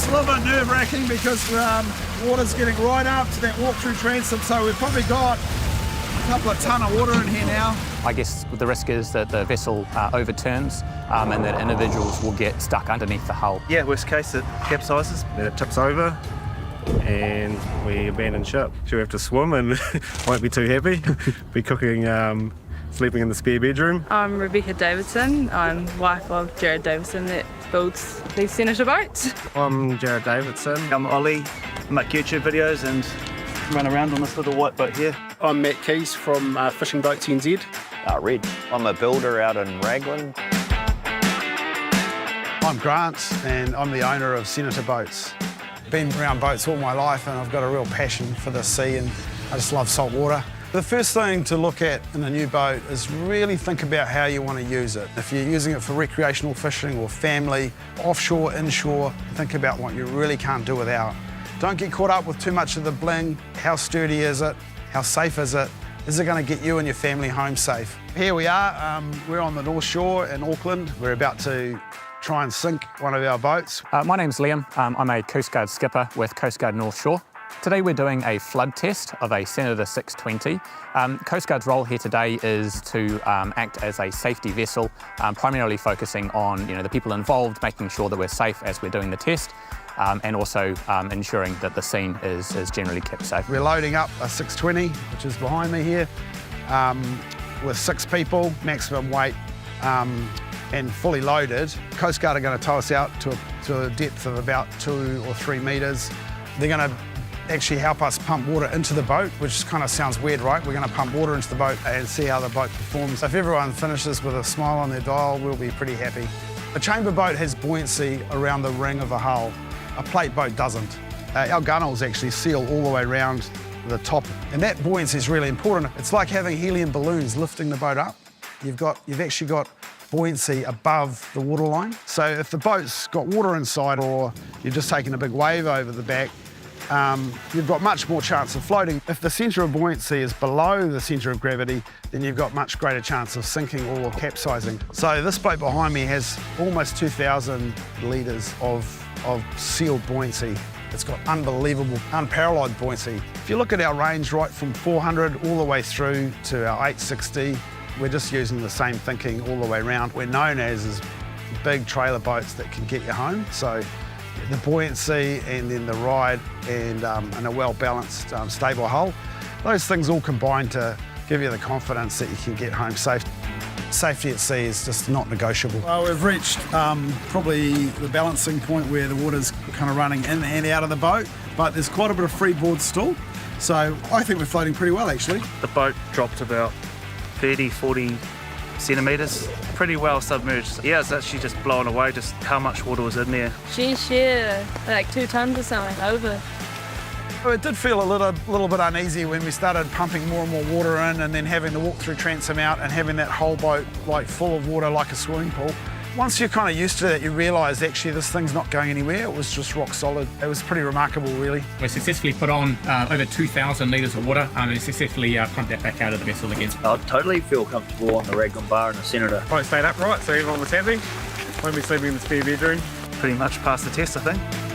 it's a little bit nerve-wracking because water's getting right up to that walk-through transom, so we've probably got a couple of tonne of water in here now. I guess the risk is that the vessel overturns and that individuals will get stuck underneath the hull. Yeah, worst case it capsizes, then it tips over and we abandon ship. She'll have to swim and won't be too happy. Be cooking, sleeping in the spare bedroom. I'm Rebecca Davidson. I'm wife of Jared Davidson that builds these Senator boats. I'm Jared Davidson. I'm Ollie. I make YouTube videos and run around on this little white boat here. I'm Matt Keys from Fishing Boats NZ. Red. I'm a builder out in Raglan. I'm Grant and I'm the owner of Senator Boats. Been around boats all my life and I've got a real passion for the sea and I just love salt water. The first thing to look at in a new boat is really think about how you want to use it. If you're using it for recreational fishing or family, offshore, inshore, think about what you really can't do without. Don't get caught up with too much of the bling. How sturdy is it? How safe is it? Is it going to get you and your family home safe? Here we are, we're on the North Shore in Auckland. We're about to try and sink one of our boats. My name's Liam. I'm a Coast Guard skipper with Coast Guard North Shore. Today we're doing a flood test of a Senator 620. Coast Guard's role here today is to act as a safety vessel, primarily focusing on the people involved, making sure that we're safe as we're doing the test, and also ensuring that the scene is generally kept safe. We're loading up a 620, which is behind me here, with 6 people, maximum weight, and fully loaded. Coast Guard are going to tow us out to a depth of about 2 or 3 metres. They're going to actually help us pump water into the boat, which kind of sounds weird, right? We're going to pump water into the boat and see how the boat performs. If everyone finishes with a smile on their dial, we'll be pretty happy. A chamber boat has buoyancy around the ring of the hull. A plate boat doesn't. Our gunnels actually seal all the way around the top, and that buoyancy is really important. It's like having helium balloons lifting the boat up. You've actually got buoyancy above the waterline. So if the boat's got water inside or you're just taking a big wave over the back, you've got much more chance of floating. If the centre of buoyancy is below the centre of gravity, then you've got much greater chance of sinking or capsizing. So this boat behind me has almost 2,000 litres of sealed buoyancy. It's got unbelievable, unparalleled buoyancy. If you look at our range right from 400 all the way through to our 860, we're just using the same thinking all the way around. We're known as big trailer boats that can get you home. So the buoyancy and then the ride and a well-balanced, stable hull, those things all combine to give you the confidence that you can get home safe. Safety at sea is just not negotiable. Well, we've reached probably the balancing point where the water's kind of running in and out of the boat, but there's quite a bit of freeboard still. So I think we're floating pretty well, actually. The boat dropped about 30, 40 centimetres, pretty well submerged. Yeah, it's actually just blown away just how much water was in there. She's like 2 tonnes or something over. It did feel a little bit uneasy when we started pumping more and more water in and then having the walk-through transom out and having that whole boat like full of water like a swimming pool. Once you're kind of used to that, you realise actually this thing's not going anywhere. It was just rock solid. It was pretty remarkable, really. We successfully put on over 2,000 litres of water and successfully pumped that back out of the vessel again. I totally feel comfortable on the Raglan bar and the Senator. Boat stayed upright, so everyone was happy. Won't be sleeping in the spare bedroom. Pretty much passed the test, I think.